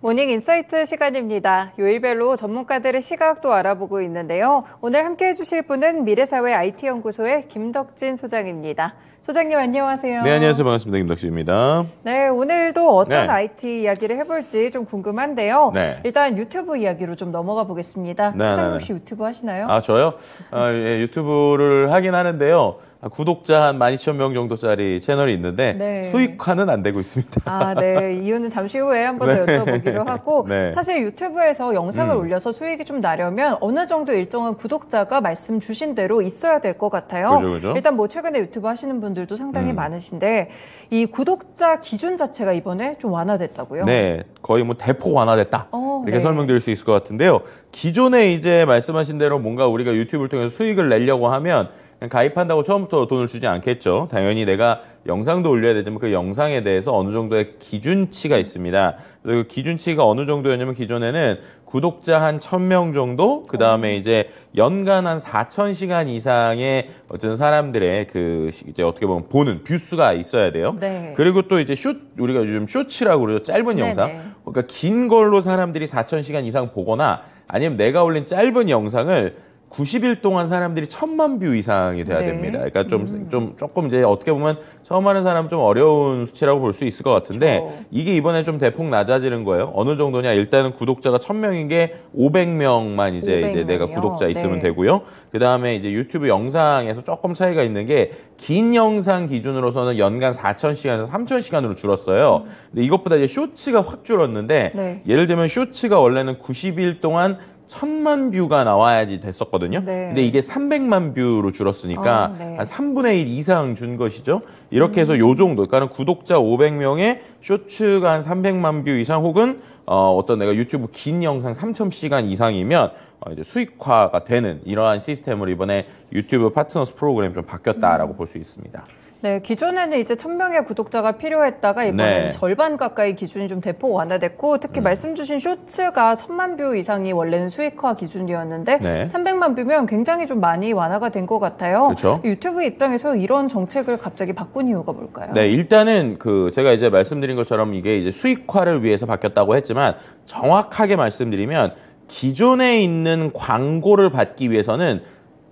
모닝 인사이트 시간입니다. 요일별로 전문가들의 시각도 알아보고 있는데요. 오늘 함께해 주실 분은 미래사회 IT연구소의 김덕진 소장입니다. 소장님 안녕하세요. 네, 안녕하세요. 반갑습니다. 김덕진입니다. 네, 오늘도 어떤 IT 이야기를 해볼지 좀 궁금한데요. 네. 일단 유튜브 이야기로 좀 넘어가 보겠습니다. 소장님 혹시 유튜브 하시나요? 아, 저요? 예, 유튜브를 하긴 하는데요. 구독자 한 12,000명 정도짜리 채널이 있는데 네. 수익화는 안 되고 있습니다. 아, 네. 이유는 잠시 후에 한 번 더 여쭤보기로 하고 네. 사실 유튜브에서 영상을 올려서 수익이 좀 나려면 어느 정도 일정한 구독자가 말씀 주신 대로 있어야 될 것 같아요. 그죠. 일단 뭐 최근에 유튜브 하시는 분들도 상당히 많으신데 이 구독자 기준 자체가 이번에 좀 완화됐다고요? 네, 거의 뭐 대폭 완화됐다. 이렇게 네. 설명드릴 수 있을 것 같은데요. 기존에 이제 말씀하신 대로 뭔가 우리가 유튜브를 통해서 수익을 내려고 하면 그냥 가입한다고 처음부터 돈을 주지 않겠죠. 당연히 내가 영상도 올려야 되지만 그 영상에 대해서 어느 정도의 기준치가 있습니다. 그 기준치가 어느 정도였냐면 기존에는 구독자 한 1,000명 정도, 그 다음에 이제 연간 한 4,000시간 이상의 어쨌든 사람들의 그 이제 어떻게 보면 보는 뷰수가 있어야 돼요. 네. 그리고 또 이제 우리가 요즘 쇼츠라고 그러죠. 짧은 영상. 그러니까 긴 걸로 사람들이 4,000시간 이상 보거나 아니면 내가 올린 짧은 영상을 90일 동안 사람들이 1,000만 뷰 이상이 돼야 됩니다. 그러니까 조금 이제 어떻게 보면 처음 하는 사람 좀 어려운 수치라고 볼 수 있을 것 같은데 그렇죠. 이게 이번에 좀 대폭 낮아지는 거예요. 어느 정도냐? 일단은 구독자가 1,000명인 게 500명만 이제 내가 구독자 있으면 되고요. 그 다음에 이제 유튜브 영상에서 조금 차이가 있는 게 긴 영상 기준으로서는 연간 4,000시간에서 3,000시간으로 줄었어요. 근데 이것보다 이제 쇼츠가 확 줄었는데 예를 들면 쇼츠가 원래는 90일 동안 1,000만 뷰가 나와야지 됐었거든요. 근데 이게 300만 뷰로 줄었으니까 한 3분의 1 이상 준 것이죠. 이렇게 해서 요 정도, 그러니까 구독자 500명에 쇼츠가 한 300만 뷰 이상 혹은 어떤 내가 유튜브 긴 영상 3,000시간 이상이면 이제 수익화가 되는 이러한 시스템으로 이번에 유튜브 파트너스 프로그램이 좀 바뀌었다라고 볼 수 있습니다. 네, 기존에는 이제 1,000명의 구독자가 필요했다가 이번에는 절반 가까이 기준이 좀 대폭 완화됐고 특히 말씀 주신 쇼츠가 1,000만 뷰 이상이 원래는 수익화 기준이었는데 300만 뷰면 굉장히 좀 많이 완화가 된 것 같아요. 그렇죠. 유튜브 입장에서 이런 정책을 갑자기 바꾼 이유가 뭘까요? 네, 일단은 제가 이제 말씀드린 것처럼 이게 이제 수익화를 위해서 바뀌었다고 했지만 정확하게 말씀드리면 기존에 있는 광고를 받기 위해서는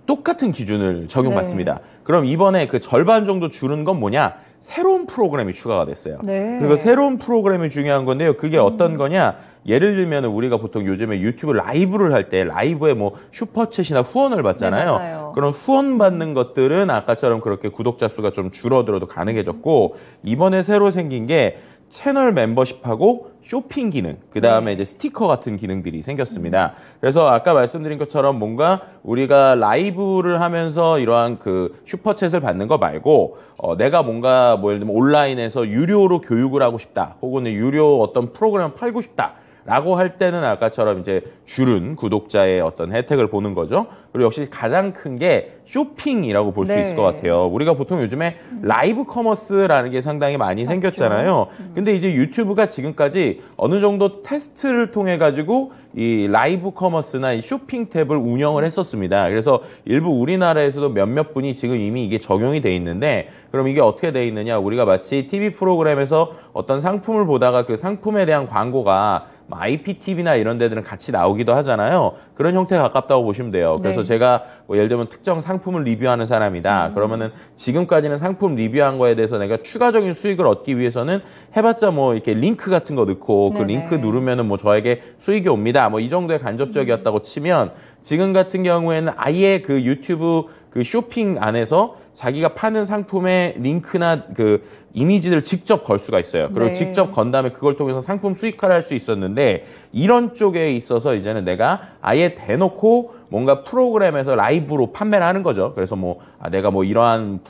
똑같은 기준을 적용받습니다. 그럼 이번에 그 절반 정도 줄은 건 뭐냐? 새로운 프로그램이 추가가 됐어요. 그 새로운 프로그램이 중요한 건데요. 그게 어떤 거냐? 예를 들면 우리가 보통 요즘에 유튜브 라이브를 할 때 라이브에 뭐 슈퍼챗이나 후원을 받잖아요. 그런 후원 받는 것들은 아까처럼 그렇게 구독자 수가 좀 줄어들어도 가능해졌고 이번에 새로 생긴 게 채널 멤버십하고 쇼핑 기능, 그 다음에 이제 스티커 같은 기능들이 생겼습니다. 그래서 아까 말씀드린 것처럼 뭔가 우리가 라이브를 하면서 이러한 그 슈퍼챗을 받는 거 말고 내가 뭔가 뭐 예를 들면 온라인에서 유료로 교육을 하고 싶다, 혹은 유료 어떤 프로그램을 팔고 싶다. 라고 할 때는 아까처럼 이제 줄은 구독자의 어떤 혜택을 보는 거죠. 그리고 역시 가장 큰 게 쇼핑이라고 볼 수 있을 것 같아요. 우리가 보통 요즘에 라이브 커머스라는 게 상당히 많이 생겼잖아요. 근데 이제 유튜브가 지금까지 어느 정도 테스트를 통해 가지고 이 라이브 커머스나 이 쇼핑 탭을 운영을 했었습니다. 그래서 일부 우리나라에서도 몇몇 분이 지금 이미 이게 적용이 돼 있는데 그럼 이게 어떻게 돼 있느냐? 우리가 마치 TV 프로그램에서 어떤 상품을 보다가 그 상품에 대한 광고가 IPTV나 이런 데들은 같이 나오기도 하잖아요. 그런 형태에 가깝다고 보시면 돼요. 그래서 제가 뭐 예를 들면 특정 상품을 리뷰하는 사람이다. 그러면은 지금까지는 상품 리뷰한 거에 대해서 내가 추가적인 수익을 얻기 위해서는 해봤자 뭐 이렇게 링크 같은 거 넣고 그 링크 누르면은 뭐 저에게 수익이 옵니다. 뭐 이 정도의 간접적이었다고 치면 지금 같은 경우에는 아예 그 유튜브 그 쇼핑 안에서 자기가 파는 상품의 링크나 그 이미지를 직접 걸 수가 있어요. 그리고 직접 건 다음에 그걸 통해서 상품 수익화를 할 수 있었는데 이런 쪽에 있어서 이제는 내가 아예 대놓고 뭔가 프로그램에서 라이브로 판매를 하는 거죠. 그래서 뭐 내가 뭐 이러한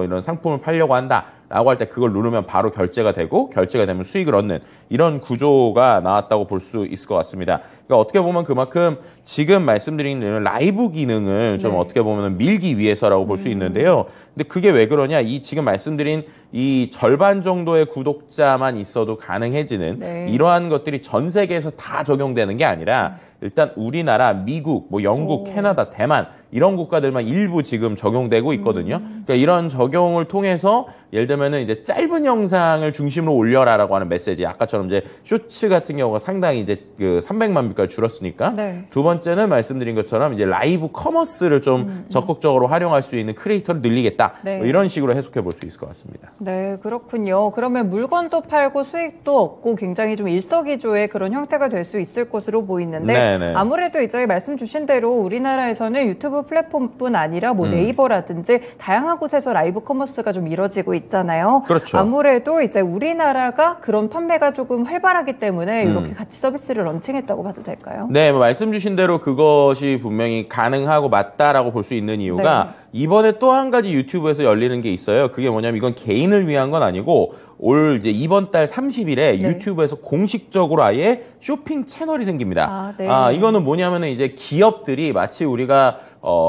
이런 상품을 팔려고 한다. 라고 할 때 그걸 누르면 바로 결제가 되고 결제가 되면 수익을 얻는 이런 구조가 나왔다고 볼 수 있을 것 같습니다. 그러니까 어떻게 보면 그만큼 지금 말씀드린 라이브 기능을 좀 어떻게 보면 밀기 위해서라고 볼 수 있는데요. 근데 그게 왜 그러냐? 이 지금 말씀드린 이 절반 정도의 구독자만 있어도 가능해지는 이러한 것들이 전 세계에서 다 적용되는 게 아니라 일단 우리나라, 미국, 뭐 영국, 캐나다, 대만 이런 국가들만 일부 지금 적용되고 있거든요. 그러니까 이런 적용을 통해서 예를 들면은 이제 짧은 영상을 중심으로 올려라라고 하는 메시지. 아까처럼 이제 쇼츠 같은 경우가 상당히 이제 그 300만 뷰까지 줄었으니까. 네. 두 번째는 말씀드린 것처럼 이제 라이브 커머스를 좀 적극적으로 활용할 수 있는 크리에이터를 늘리겠다. 네. 뭐 이런 식으로 해석해 볼 수 있을 것 같습니다. 네, 그렇군요. 그러면 물건도 팔고 수익도 얻고 굉장히 좀 일석이조의 그런 형태가 될 수 있을 것으로 보이는데 네네. 아무래도 이제 말씀 주신 대로 우리나라에서는 유튜브 플랫폼뿐 아니라 뭐 네이버라든지 다양한 곳에서 라이브 커머스가 좀 이뤄지고 있잖아요. 그렇죠. 아무래도 이제 우리나라가 그런 판매가 조금 활발하기 때문에 이렇게 같이 서비스를 런칭했다고 봐도 될까요? 네, 뭐 말씀 주신 대로 그것이 분명히 가능하고 맞다라고 볼 수 있는 이유가 네. 이번에 또 한 가지 유튜브에서 열리는 게 있어요. 그게 뭐냐면 이건 개인을 위한 건 아니고 올 이제 이번 달 30일에 네. 유튜브에서 공식적으로 아예 쇼핑 채널이 생깁니다. 아, 네. 이거는 뭐냐면은 이제 기업들이 마치 우리가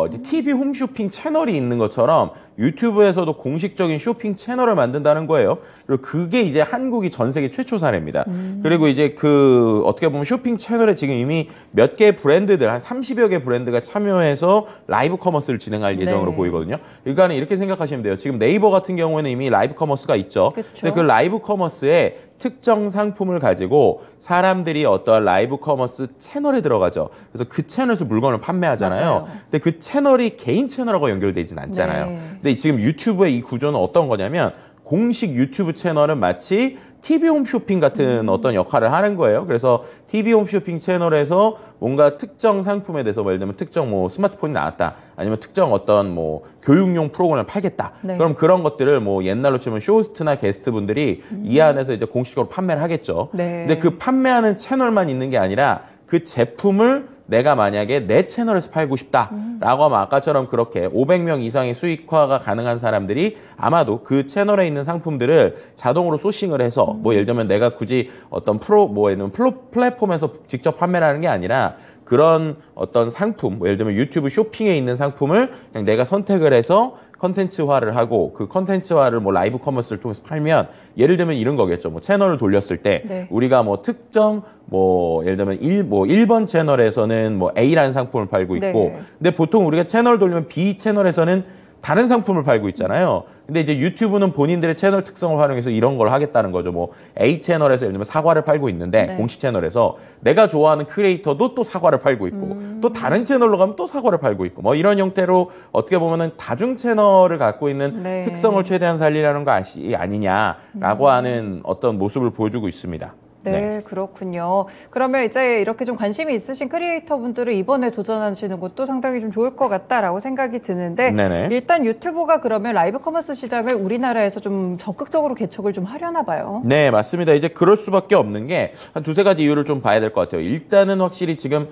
이제 TV 홈쇼핑 채널이 있는 것처럼 유튜브에서도 공식적인 쇼핑 채널을 만든다는 거예요. 그리고 그게 이제 한국이 전 세계 최초 사례입니다. 그리고 이제 그 어떻게 보면 쇼핑 채널에 지금 이미 몇 개의 브랜드들, 한 30여 개 브랜드가 참여해서 라이브 커머스를 진행할 예정으로 네. 보이거든요. 그러니까 이렇게 생각하시면 돼요. 지금 네이버 같은 경우에는 이미 라이브 커머스가 있죠. 그쵸. 근데 그 라이브 커머스에 특정 상품을 가지고 사람들이 어떠한 라이브 커머스 채널에 들어가죠. 그래서 그 채널에서 물건을 판매하잖아요. 맞아요. 근데 그 채널이 개인 채널하고 연결되진 않잖아요. 네. 근데 지금 유튜브의 이 구조는 어떤 거냐면 공식 유튜브 채널은 마치 TV 홈쇼핑 같은 어떤 역할을 하는 거예요. 그래서 TV 홈쇼핑 채널에서 뭔가 특정 상품에 대해서 예를 들면 특정 뭐 스마트폰이 나왔다. 아니면 특정 어떤 뭐 교육용 프로그램을 팔겠다. 네. 그럼 그런 것들을 뭐 옛날로 치면 쇼호스트나 게스트분들이 이 안에서 이제 공식적으로 판매를 하겠죠. 네. 근데 그 판매하는 채널만 있는 게 아니라 그 제품을 내가 만약에 내 채널에서 팔고 싶다라고 하면 아까처럼 그렇게 500명 이상의 수익화가 가능한 사람들이 아마도 그 채널에 있는 상품들을 자동으로 소싱을 해서 뭐 예를 들면 내가 굳이 어떤 플랫폼에서 직접 판매를 하는 게 아니라 그런 어떤 상품, 뭐 예를 들면 유튜브 쇼핑에 있는 상품을 그냥 내가 선택을 해서 컨텐츠화를 하고 그 컨텐츠화를 뭐 라이브 커머스를 통해서 팔면 예를 들면 이런 거겠죠. 뭐 채널을 돌렸을 때 네. 우리가 뭐 특정 뭐 예를 들면 1번 채널에서는 뭐 A라는 상품을 팔고 있고 네. 근데 보통 우리가 채널을 돌리면 B 채널에서는 다른 상품을 팔고 있잖아요. 근데 이제 유튜브는 본인들의 채널 특성을 활용해서 이런 걸 하겠다는 거죠. 뭐 A 채널에서 예를 들면 사과를 팔고 있는데 네. 공식 채널에서 내가 좋아하는 크리에이터도 또 사과를 팔고 있고 또 다른 채널로 가면 또 사과를 팔고 있고 뭐 이런 형태로 어떻게 보면은 다중 채널을 갖고 있는 네. 특성을 최대한 살리려는 거 아니냐라고 하는 어떤 모습을 보여주고 있습니다. 네, 그렇군요. 그러면 이제 이렇게 좀 관심이 있으신 크리에이터 분들은 이번에 도전하시는 것도 상당히 좀 좋을 것 같다라고 생각이 드는데 네네. 일단 유튜브가 그러면 라이브 커머스 시장을 우리나라에서 좀 적극적으로 개척을 좀 하려나 봐요. 네, 맞습니다. 이제 그럴 수밖에 없는 게 한 두세 가지 이유를 좀 봐야 될 것 같아요. 일단은 확실히 지금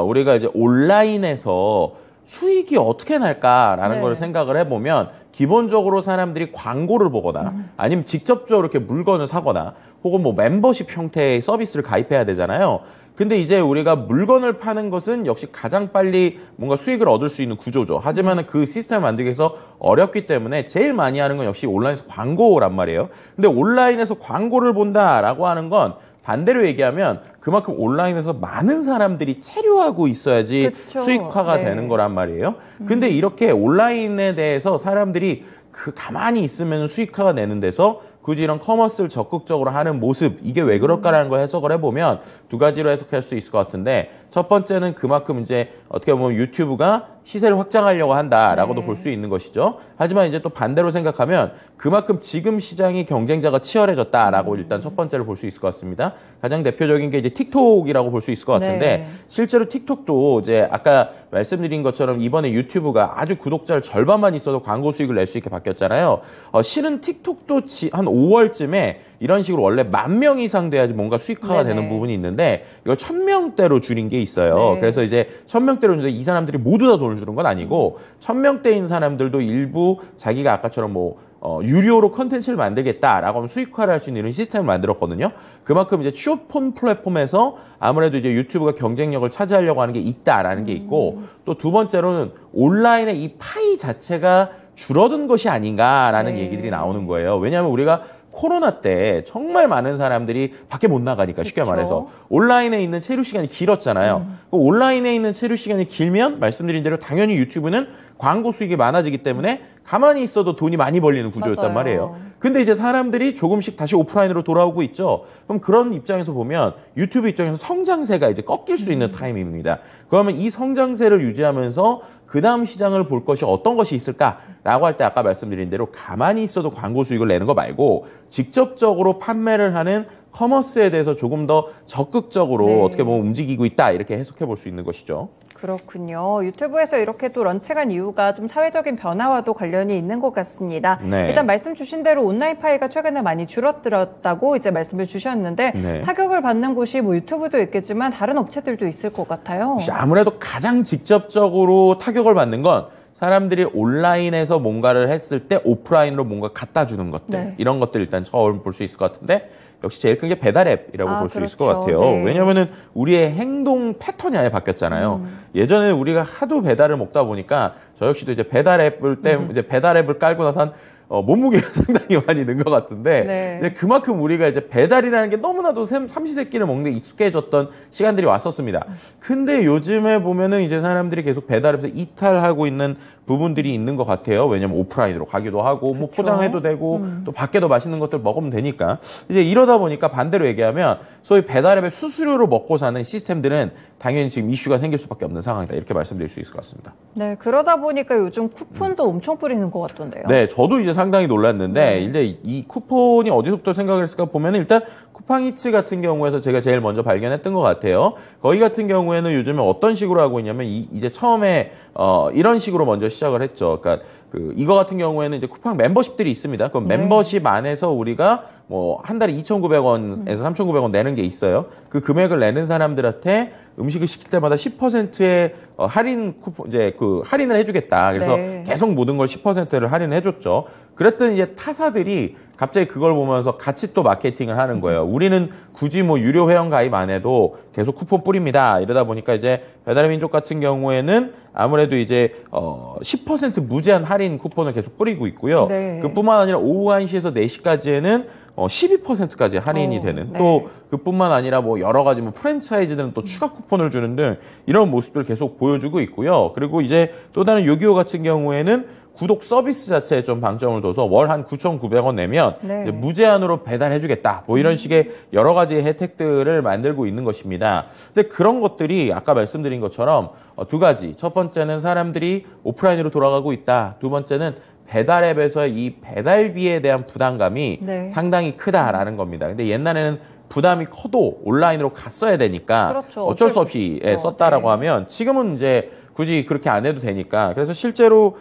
우리가 이제 온라인에서 수익이 어떻게 날까라는 네. 걸 생각을 해보면 기본적으로 사람들이 광고를 보거나 아니면 직접적으로 이렇게 물건을 사거나 혹은 뭐 멤버십 형태의 서비스를 가입해야 되잖아요. 근데 이제 우리가 물건을 파는 것은 역시 가장 빨리 뭔가 수익을 얻을 수 있는 구조죠. 하지만 그 시스템을 만들기 위해서 어렵기 때문에 제일 많이 하는 건 역시 온라인에서 광고란 말이에요. 근데 온라인에서 광고를 본다라고 하는 건 반대로 얘기하면 그만큼 온라인에서 많은 사람들이 체류하고 있어야지 그쵸. 수익화가 네. 되는 거란 말이에요. 근데 이렇게 온라인에 대해서 사람들이 가만히 있으면 수익화가 되는 데서 굳이 이런 커머스를 적극적으로 하는 모습, 이게 왜 그럴까라는 걸 해석을 해보면 두 가지로 해석할 수 있을 것 같은데 첫 번째는 그만큼 이제 어떻게 보면 유튜브가 시세를 확장하려고 한다라고도 네. 볼 수 있는 것이죠. 하지만 이제 또 반대로 생각하면 그만큼 지금 시장이 경쟁자가 치열해졌다라고 일단 첫 번째를 볼 수 있을 것 같습니다. 가장 대표적인 게 이제 틱톡이라고 볼 수 있을 것 같은데 네. 실제로 틱톡도 이제 아까 말씀드린 것처럼 이번에 유튜브가 아주 구독자를 절반만 있어도 광고 수익을 낼 수 있게 바뀌었잖아요. 실은 틱톡도 한 5월쯤에 이런 식으로 원래 10,000명 이상 돼야지 뭔가 수익화가 네네. 되는 부분이 있는데 이걸 1,000명대로 줄인 게 있어요. 네. 그래서 이제 1,000명대로 주는데 이 사람들이 모두 다 돈을 주는 건 아니고 1,000명대인 사람들도 일부 자기가 아까처럼 뭐 유료로 컨텐츠를 만들겠다라고 하면 수익화를 할 수 있는 이런 시스템을 만들었거든요. 그만큼 이제 쇼폰 플랫폼에서 아무래도 이제 유튜브가 경쟁력을 차지하려고 하는 게 있다라는 게 있고 또 두 번째로는 온라인의 이 파이 자체가 줄어든 것이 아닌가라는 네. 얘기들이 나오는 거예요. 왜냐하면 우리가 코로나 때 정말 많은 사람들이 밖에 못 나가니까 쉽게 그쵸. 말해서 온라인에 있는 체류 시간이 길었잖아요. 온라인에 있는 체류 시간이 길면 말씀드린 대로 당연히 유튜브는 광고 수익이 많아지기 때문에 가만히 있어도 돈이 많이 벌리는 구조였단 맞아요. 말이에요. 근데 이제 사람들이 조금씩 다시 오프라인으로 돌아오고 있죠. 그럼 그런 입장에서 보면 유튜브 입장에서 성장세가 이제 꺾일 수 있는 타이밍입니다. 그러면 이 성장세를 유지하면서 그 다음 시장을 볼 것이 어떤 것이 있을까라고 할 때 아까 말씀드린 대로 가만히 있어도 광고 수익을 내는 거 말고 직접적으로 판매를 하는 커머스에 대해서 조금 더 적극적으로 네. 어떻게 보면 움직이고 있다 이렇게 해석해 볼 수 있는 것이죠. 그렇군요. 유튜브에서 이렇게 또 런칭한 이유가 좀 사회적인 변화와도 관련이 있는 것 같습니다. 네. 일단 말씀 주신 대로 온라인 파이가 최근에 많이 줄어들었다고 이제 말씀을 주셨는데 네. 타격을 받는 곳이 뭐 유튜브도 있겠지만 다른 업체들도 있을 것 같아요. 아무래도 가장 직접적으로 타격을 받는 건 사람들이 온라인에서 뭔가를 했을 때 오프라인으로 뭔가 갖다 주는 것들 네. 이런 것들 일단 처음 볼 수 있을 것 같은데 역시 제일 큰 게 배달 앱이라고 볼 수 있을 것 그렇죠. 같아요. 네. 왜냐하면은 우리의 행동 패턴이 아예 바뀌었잖아요. 예전에 우리가 하도 배달을 먹다 보니까 저 역시도 이제 배달 앱을 이제 배달 앱을 깔고 나서 한 몸무게가 상당히 많이 는 것 같은데 네. 이제 그만큼 우리가 이제 배달이라는 게 너무나도 삼시세끼를 먹는 게 익숙해졌던 시간들이 왔었습니다. 근데 요즘에 보면은 이제 사람들이 계속 배달에서 이탈하고 있는 부분들이 있는 것 같아요. 왜냐면 오프라인으로 가기도 하고 뭐 그쵸. 포장해도 되고 또 밖에도 맛있는 것들 먹으면 되니까 이제 이러다 보니까 반대로 얘기하면 소위 배달앱의 수수료로 먹고 사는 시스템들은 당연히 지금 이슈가 생길 수밖에 없는 상황이다. 이렇게 말씀드릴 수 있을 것 같습니다. 네, 그러다 보니까 요즘 쿠폰도 엄청 뿌리는 것 같던데요. 네, 저도 이제 상당히 놀랐는데 이제 이 쿠폰이 어디서부터 생각을 했을까 보면 일단 쿠팡이츠 같은 경우에서 제가 제일 먼저 발견했던 것 같아요. 거기 같은 경우에는 요즘에 어떤 식으로 하고 있냐면 이제 처음에 이런 식으로 먼저 시작을 했죠. 그러니까 이거 같은 경우에는 이제 쿠팡 멤버십들이 있습니다. 그럼 멤버십 안에서 우리가 뭐 한 달에 2,900원에서 3,900원 내는 게 있어요. 그 금액을 내는 사람들한테 음식을 시킬 때마다 10%의 할인 쿠폰 이제 할인을 해주겠다. 그래서 네. 계속 모든 걸 10%를 할인해줬죠. 그랬더니 이제 타사들이 갑자기 그걸 보면서 같이 또 마케팅을 하는 거예요. 우리는 굳이 뭐 유료 회원 가입 안 해도 계속 쿠폰 뿌립니다. 이러다 보니까 이제 배달의 민족 같은 경우에는 아무래도 이제 10% 무제한 할인 쿠폰을 계속 뿌리고 있고요. 네. 그뿐만 아니라 오후 1시에서 4시까지에는 12%까지 할인이 되는 네. 또 그뿐만 아니라 뭐 여러 가지 뭐 프랜차이즈들은 또 추가 쿠폰을 주는 등 이런 모습들 계속 보여주고 있고요. 그리고 이제 또 다른 요기요 같은 경우에는 구독 서비스 자체에 좀 방점을 둬서 월 한 9,900원 내면 네. 이제 무제한으로 배달해주겠다. 뭐 이런 식의 여러 가지 혜택들을 만들고 있는 것입니다. 근데 그런 것들이 아까 말씀드린 것처럼 두 가지. 첫 번째는 사람들이 오프라인으로 돌아가고 있다. 두 번째는 배달 앱에서의 이 배달비에 대한 부담감이 네. 상당히 크다라는 겁니다. 근데 옛날에는 부담이 커도 온라인으로 갔어야 되니까 그렇죠. 어쩔 수 없이 썼다라고 네. 하면 지금은 이제 굳이 그렇게 안 해도 되니까 그래서 실제로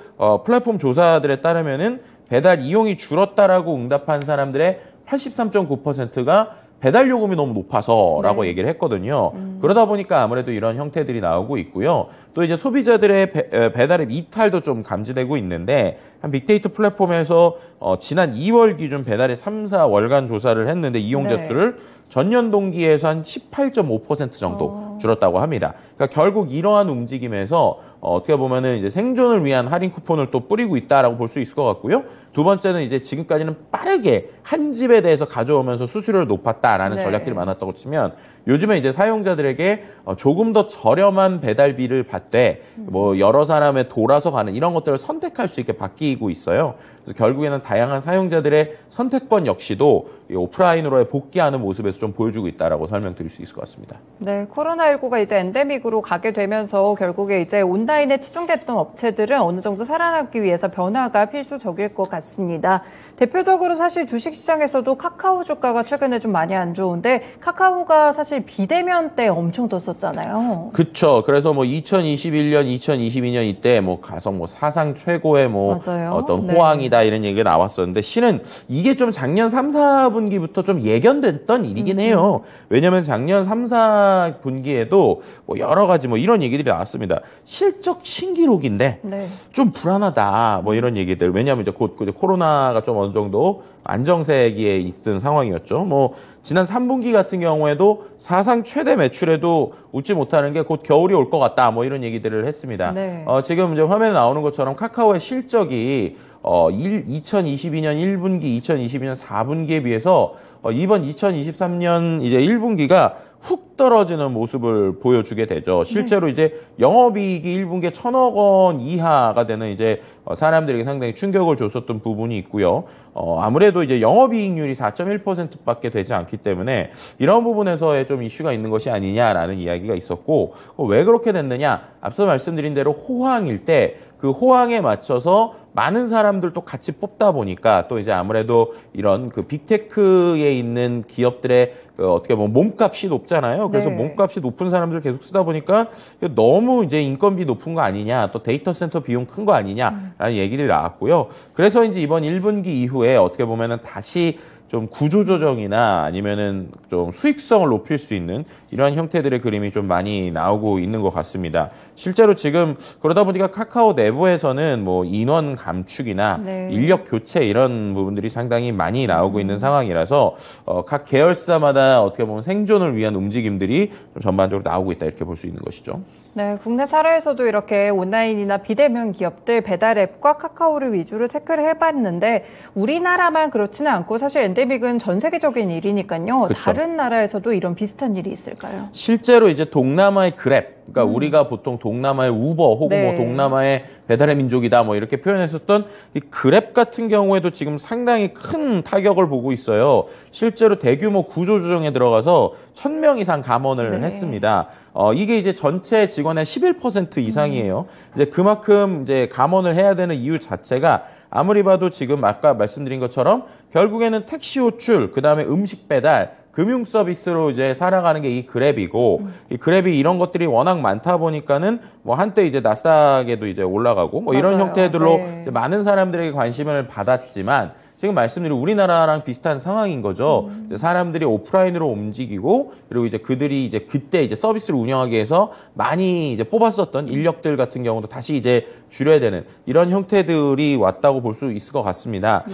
플랫폼 조사들에 따르면은 배달 이용이 줄었다라고 응답한 사람들의 83.9%가 배달 요금이 너무 높아서라고 네. 얘기를 했거든요. 그러다 보니까 아무래도 이런 형태들이 나오고 있고요. 또 이제 소비자들의 배달앱 이탈도 좀 감지되고 있는데 한 빅데이터 플랫폼에서 지난 2월 기준 배달의 3, 4월간 조사를 했는데 이용자 네. 수를 전년 동기에서 한 18.5% 정도 줄었다고 합니다. 그러니까 결국 이러한 움직임에서 어떻게 보면은 이제 생존을 위한 할인 쿠폰을 또 뿌리고 있다라고 볼 수 있을 것 같고요. 두 번째는 이제 지금까지는 빠르게 한 집에 대해서 가져오면서 수수료를 높았다라는 네. 전략들이 많았다고 치면 요즘에 이제 사용자들에게 조금 더 저렴한 배달비를 받되 뭐 여러 사람의 돌아서 가는 이런 것들을 선택할 수 있게 바뀌고 있어요. 그래서 결국에는 다양한 사용자들의 선택권 역시도 이 오프라인으로의 복귀하는 모습에서 좀 보여주고 있다라고 설명드릴 수 있을 것 같습니다. 네, 코로나19가 이제 엔데믹으로 가게 되면서 결국에 이제 온라인에 치중됐던 업체들은 어느 정도 살아남기 위해서 변화가 필수적일 것 같습니다. 대표적으로 사실 주식시장에서도 카카오 주가가 최근에 좀 많이 안 좋은데 카카오가 사실 비대면 때 엄청 떴었잖아요. 그렇죠. 그래서 뭐 2021년, 2022년 이때 뭐 가성 뭐 사상 최고의 뭐 맞아요. 어떤 네. 호황이다 이런 얘기가 나왔었는데 실은 이게 좀 작년 3, 4분기부터 좀 예견됐던 일이긴 해요. 왜냐하면 작년 3, 4분기에도 뭐 여러 가지 뭐 이런 얘기들이 나왔습니다. 실적 신기록인데 네. 좀 불안하다 뭐 이런 얘기들. 왜냐하면 이제 곧 코로나가 좀 어느 정도 안정세기에 있던 상황이었죠. 뭐 지난 3분기 같은 경우에도 사상 최대 매출에도 웃지 못하는 게 곧 겨울이 올 것 같다 뭐 이런 얘기들을 했습니다. 네. 지금 이제 화면에 나오는 것처럼 카카오의 실적이 2022년 1분기, 2022년 4분기에 비해서 이번 2023년 이제 1분기가 훅 떨어지는 모습을 보여주게 되죠. 실제로 이제 영업이익이 1분기에 1,000억 원 이하가 되는 이제 사람들에게 상당히 충격을 줬었던 부분이 있고요. 아무래도 이제 영업이익률이 4.1%밖에 되지 않기 때문에 이런 부분에서의 좀 이슈가 있는 것이 아니냐라는 이야기가 있었고, 왜 그렇게 됐느냐? 앞서 말씀드린 대로 호황일 때 그 호황에 맞춰서 많은 사람들도 같이 뽑다 보니까 또 이제 아무래도 이런 그 빅테크에 있는 기업들의 어떻게 보면 몸값이 높잖아요. 그래서 몸값이 높은 사람들 계속 쓰다 보니까 너무 이제 인건비 높은 거 아니냐, 또 데이터 센터 비용 큰 거 아니냐라는 얘기들이 나왔고요. 그래서 이제 이번 1분기 이후에 어떻게 보면은 다시 좀 구조조정이나 아니면은 좀 수익성을 높일 수 있는 이러한 형태들의 그림이 좀 많이 나오고 있는 것 같습니다. 실제로 지금 그러다 보니까 카카오 내부에서는 뭐 인원 감축이나 인력 교체 이런 부분들이 상당히 많이 나오고 있는 상황이라서 각 계열사마다 어떻게 보면 생존을 위한 움직임들이 좀 전반적으로 나오고 있다 이렇게 볼 수 있는 것이죠. 네, 국내 사례에서도 이렇게 온라인이나 비대면 기업들 배달앱과 카카오를 위주로 체크를 해봤는데 우리나라만 그렇지는 않고 사실 엔데믹은 전 세계적인 일이니까요. 그쵸. 다른 나라에서도 이런 비슷한 일이 있을까요? 실제로 이제 동남아의 그랩, 그러니까 우리가 보통 동남아의 우버 혹은 뭐 동남아의 배달의 민족이다 뭐 이렇게 표현했었던 이 그랩 같은 경우에도 지금 상당히 큰 타격을 보고 있어요. 실제로 대규모 구조조정에 들어가서 1,000명 이상 감원을 했습니다. 이게 이제 전체 직원의 11% 이상이에요. 이제 그만큼 이제 감원을 해야 되는 이유 자체가 아무리 봐도 지금 아까 말씀드린 것처럼 결국에는 택시 호출, 그다음에 음식 배달, 금융 서비스로 이제 살아가는 게 이 그랩이고, 이 그랩이 이런 것들이 워낙 많다 보니까는 뭐 한때 이제 나스닥에도 이제 올라가고 뭐 이런 형태들로 이제 많은 사람들에게 관심을 받았지만 지금 말씀드린 우리나라랑 비슷한 상황인 거죠. 이제 사람들이 오프라인으로 움직이고 그리고 이제 그들이 이제 그때 이제 서비스를 운영하기 위해서 많이 이제 뽑았었던 인력들 같은 경우도 다시 이제 줄여야 되는 이런 형태들이 왔다고 볼 수 있을 것 같습니다.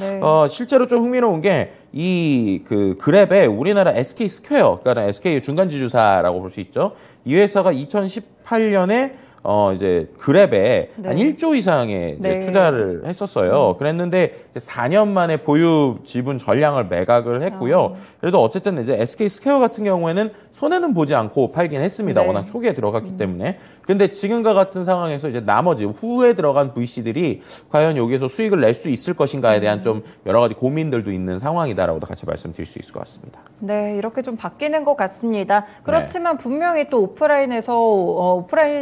실제로 좀 흥미로운 게 이 그 그랩에 우리나라 SK 스퀘어, 그러니까 SK의 중간 지주사라고 볼 수 있죠. 이 회사가 2018년에 이제 그랩에 한 1조 이상의 이제 투자를 했었어요. 그랬는데 4년 만에 보유 지분 전량을 매각을 했고요. 그래도 어쨌든 이제 SK 스퀘어 같은 경우에는 손해는 보지 않고 팔긴 했습니다. 워낙 초기에 들어갔기 때문에. 근데 지금과 같은 상황에서 이제 나머지 후에 들어간 VC들이 과연 여기에서 수익을 낼 수 있을 것인가에 대한 좀 여러 가지 고민들도 있는 상황이다라고도 같이 말씀드릴 수 있을 것 같습니다. 네, 이렇게 좀 바뀌는 것 같습니다. 그렇지만 분명히 또 오프라인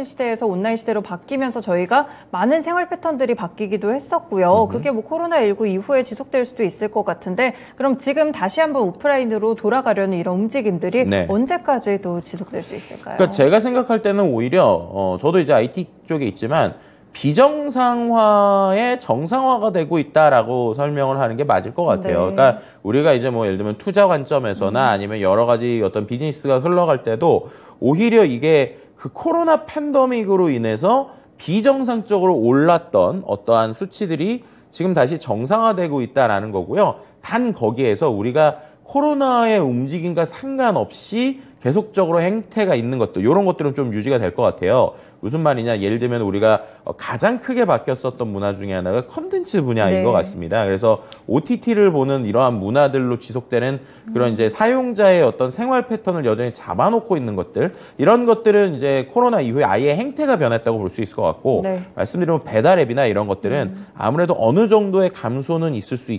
시대에서 온라인 시대로 바뀌면서 저희가 많은 생활 패턴들이 바뀌기도 했었고요. 그게 뭐 코로나19 이후에 지속될 수도 있을 것 같은데 그럼 지금 다시 한번 오프라인으로 돌아가려는 이런 움직임들이 언제까지 또 지속될 수 있을까요? 그러니까 제가 생각할 때는 오히려 저도 이제 IT 쪽에 있지만 비정상화의 정상화가 되고 있다라고 설명을 하는 게 맞을 것 같아요. 그러니까 우리가 이제 뭐 예를 들면 투자 관점에서나 아니면 여러 가지 어떤 비즈니스가 흘러갈 때도 오히려 이게 그 코로나 팬데믹으로 인해서 비정상적으로 올랐던 어떠한 수치들이 지금 다시 정상화되고 있다라는 거고요. 단 거기에서 우리가 코로나의 움직임과 상관없이 계속적으로 행태가 있는 것도 이런 것들은 좀 유지가 될 것 같아요. 무슨 말이냐, 예를 들면 우리가 가장 크게 바뀌었었던 문화 중에 하나가 컨텐츠 분야인 것 같습니다. 그래서 OTT를 보는 이러한 문화들로 지속되는 그런 이제 사용자의 어떤 생활 패턴을 여전히 잡아놓고 있는 것들, 이런 것들은 이제 코로나 이후에 아예 행태가 변했다고 볼 수 있을 것 같고, 말씀드리면 배달앱이나 이런 것들은 아무래도 어느 정도의 감소는 있을 수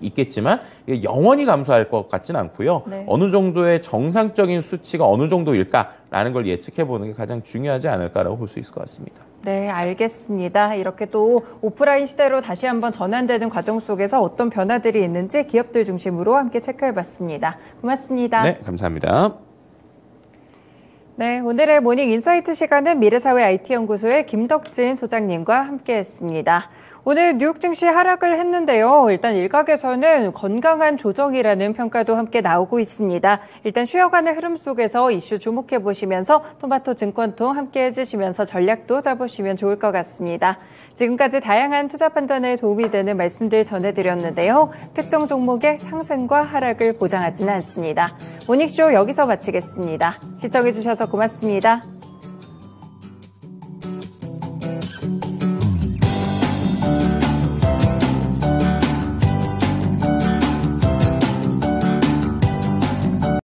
있겠지만 이게 영원히 감소할 것 같지는 않고요. 어느 정도의 정상적인 수치가 어느 정도일까라는 걸 예측해보는 게 가장 중요하지 않을까라고 볼 수 있을 것 같습니다. 네, 알겠습니다. 이렇게 또 오프라인 시대로 다시 한번 전환되는 과정 속에서 어떤 변화들이 있는지 기업들 중심으로 함께 체크해봤습니다. 고맙습니다. 네, 감사합니다. 네, 오늘의 모닝 인사이트 시간은 미래사회 IT연구소의 김덕진 소장님과 함께했습니다. 오늘 뉴욕 증시 하락을 했는데요. 일단 일각에서는 건강한 조정이라는 평가도 함께 나오고 있습니다. 일단 쉬어가는 흐름 속에서 이슈 주목해보시면서 토마토 증권통 함께 해주시면서 전략도 짜보시면 좋을 것 같습니다. 지금까지 다양한 투자 판단에 도움이 되는 말씀들 전해드렸는데요. 특정 종목의 상승과 하락을 보장하지는 않습니다. 모닝쇼 여기서 마치겠습니다. 시청해주셔서 고맙습니다.